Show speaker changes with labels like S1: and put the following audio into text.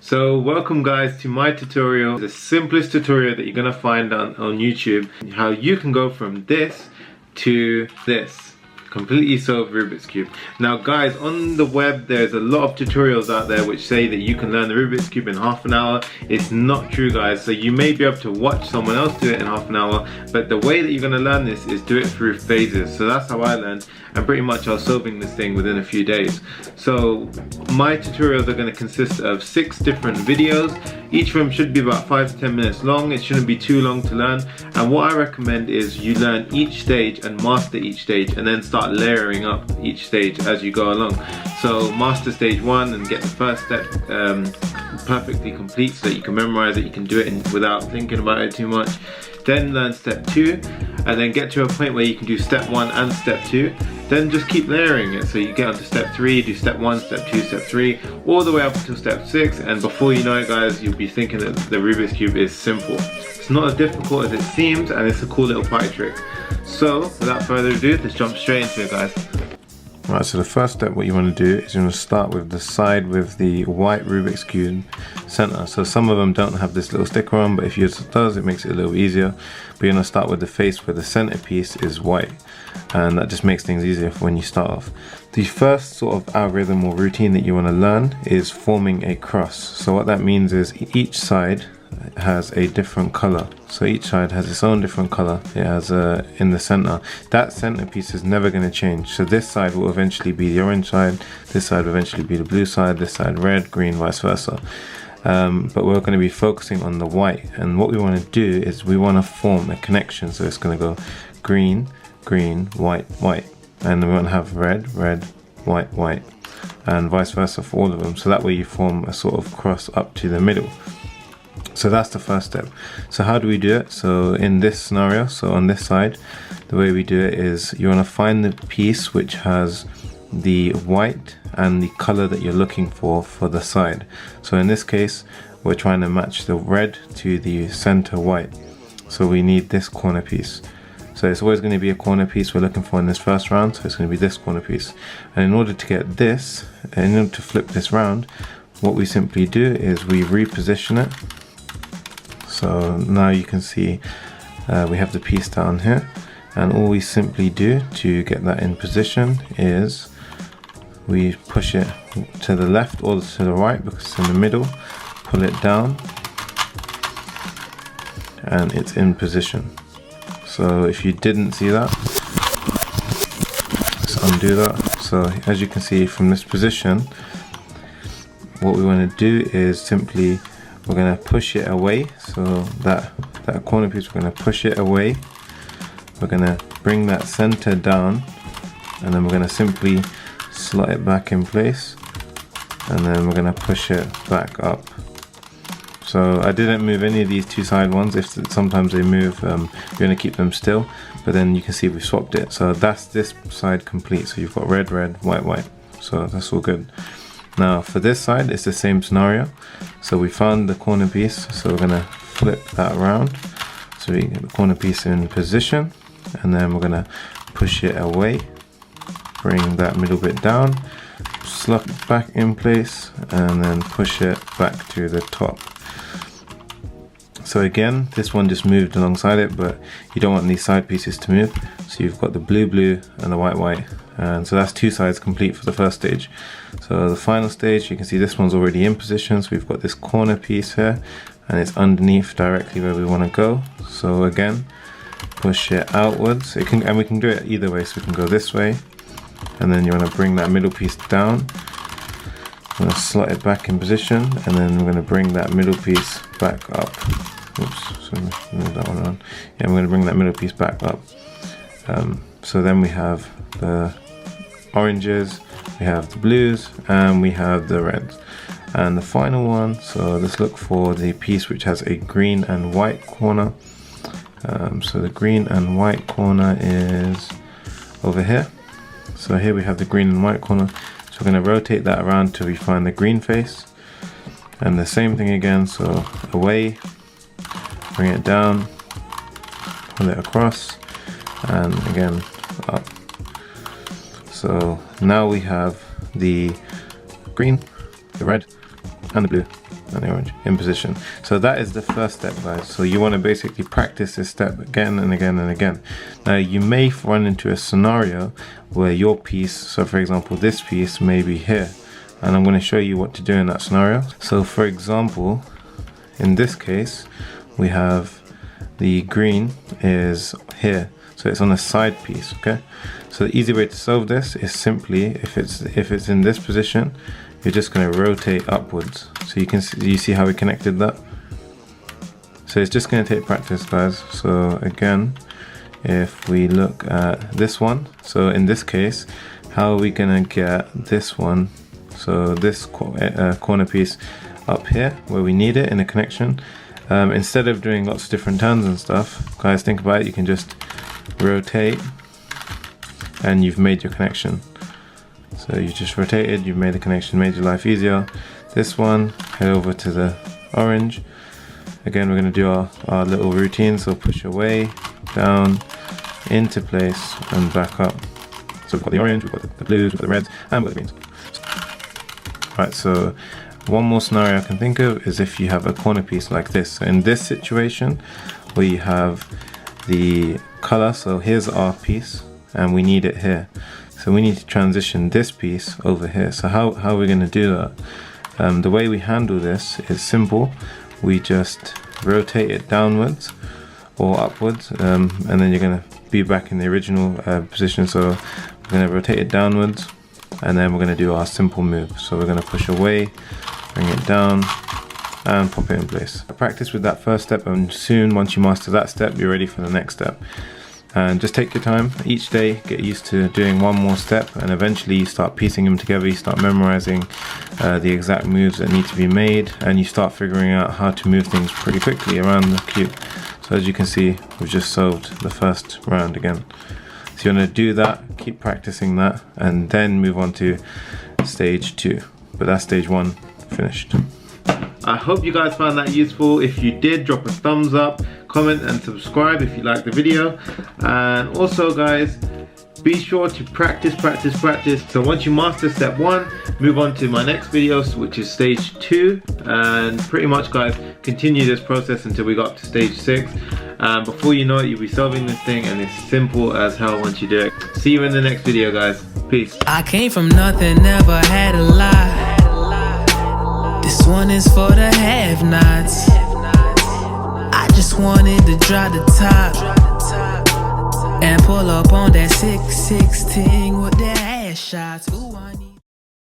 S1: So welcome guys to my tutorial, the simplest tutorial that you're gonna find on YouTube, how you can go from this to this. Completely solve Rubik's Cube. Now guys, on the web there's a lot of tutorials out there which say that you can learn the Rubik's Cube in half an hour. It's not true guys. So you may be able to watch someone else do it in half an hour, but the way that you're going to learn this is do it through phases. So that's how I learned, and pretty much I was solving this thing within a few days. So my tutorials are going to consist of 6 different videos. Each of them should be about 5 to 10 minutes long. It shouldn't be too long to learn, and what I recommend is you learn each stage and master each stage, and then start layering up each stage as you go along. So master stage 1 and get the first step perfectly complete so that you can memorize it, you can do it without thinking about it too much. Then learn step 2 and then get to a point where you can do step 1 and step 2. Then just keep layering it, so you get onto step 3, do step 1, step 2, step 3, all the way up until step 6, and before you know it guys, you'll be thinking that the Rubik's Cube is simple. It's not as difficult as it seems, and it's a cool little party trick. So without further ado, let's jump straight into it guys.
S2: Right, so the first step, what you want to do is you want to start with the side with the white Rubik's Cube center. So some of them don't have this little sticker on, but if yours does, it makes it a little easier. But you're going to start with the face where the centerpiece is white, and that just makes things easier for when you start off. The first sort of algorithm or routine that you want to learn is forming a cross. So what that means is each side has a different color. So each side has its own different color. It has in the center. That centerpiece is never going to change. So this side will eventually be the orange side, this side will eventually be the blue side, this side red, green, vice versa. But we're going to be focusing on the white, and what we want to do is we want to form a connection. So it's going to go green, green, white, white, and then we want to have red, red, white, white, and vice versa for all of them. So that way you form a sort of cross up to the middle. So that's the first step. So how do we do it? So in this scenario, so on this side, the way we do it is you want to find the piece which has the white and the color that you're looking for the side. So in this case, we're trying to match the red to the center white. So we need this corner piece. So it's always going to be a corner piece we're looking for in this first round. So it's going to be this corner piece. And in order to get this, in order to flip this round, what we simply do is we reposition it. So now you can see we have the piece down here, and all we simply do to get that in position is we push it to the left or to the right because it's in the middle, pull it down, and it's in position. So if you didn't see that, let's undo that. So as you can see from this position, what we want to do is simply we're going to push it away. So that corner piece, we're going to push it away. We're going to bring that center down, and then we're going to simply slot it back in place, and then we're going to push it back up. So I didn't move any of these two side ones. If sometimes they move, you're going to keep them still, but then you can see we've swapped it. So that's this side complete. So you've got red, red, white, white. So that's all good. Now for this side, it's the same scenario. So we found the corner piece, so we're gonna flip that around. So we get the corner piece in position, and then we're gonna push it away, bring that middle bit down, slot it back in place, and then push it back to the top. So again, this one just moved alongside it, but you don't want these side pieces to move. So you've got the blue, blue, and the white, white. And so that's 2 sides complete for the first stage. So the final stage, you can see this one's already in position. So we've got this corner piece here, and it's underneath directly where we want to go. So again, push it outwards. And we can do it either way. So we can go this way, and then you want to bring that middle piece down. I'm going to slot it back in position, and then we're going to bring that middle piece back up. Oops, so move that one around. Yeah, we're going to bring that middle piece back up. So then we have the oranges, we have the blues, and we have the reds. And the final one, so let's look for the piece which has a green and white corner. So the green and white corner is over here. So here we have the green and white corner. So we're going to rotate that around till we find the green face. And the same thing again, so away, bring it down, pull it across, and again up. So now we have the green, the red, and the blue. and the orange in position. So that is the first step, guys. So you want to basically practice this step again and again and again. Now you may run into a scenario where your piece, so for example this piece may be here, and I'm going to show you what to do in that scenario. So for example, in this case we have the green is here, so it's on a side piece. Okay, so the easy way to solve this is simply, if it's in this position, you're just going to rotate upwards. So you see how we connected that. So it's just going to take practice, guys. So again, if we look at this one, so in this case, how are we going to get this one, so this corner piece up here where we need it in a connection? Instead of doing lots of different turns and stuff, guys, think about it, you can just rotate and you've made your connection. So you just rotated, you've made the connection, made your life easier. This one, head over to the orange. Again, we're going to do our little routine. So push away, down, into place, and back up. So we've got the orange, we've got the blues, we've got the reds, and we've got the greens. Right, so one more scenario I can think of is if you have a corner piece like this. So in this situation, where you have the color, so here's our piece, and we need it here. So we need to transition this piece over here. So how are we going to do that? The way we handle this is simple. We just rotate it downwards or upwards, and then you're going to be back in the original position. So we're going to rotate it downwards, and then we're going to do our simple move. So we're going to push away, bring it down, and pop it in place. Practice with that first step, and soon, once you master that step, you're ready for the next step. And just take your time each day, get used to doing one more step, and eventually you start piecing them together, you start memorizing the exact moves that need to be made, and you start figuring out how to move things pretty quickly around the cube. So as you can see, we've just solved the first round again. So you're going to do that, keep practicing that, and then move on to stage 2. But that's stage 1 finished.
S1: I hope you guys found that useful. If you did, drop a thumbs up, comment and subscribe if you liked the video. And also guys, be sure to practice. So once you master step 1, move on to my next video, which is stage 2, and pretty much guys, continue this process until we got up to stage 6. Before you know it, you'll be solving this thing, and it's simple as hell once you do it. See you in the next video guys. Peace.
S3: I came from nothing, never had a lot. This one is for the have-nots. I just wanted to drop the top and pull up on that 616 with their ass shots. Ooh, I need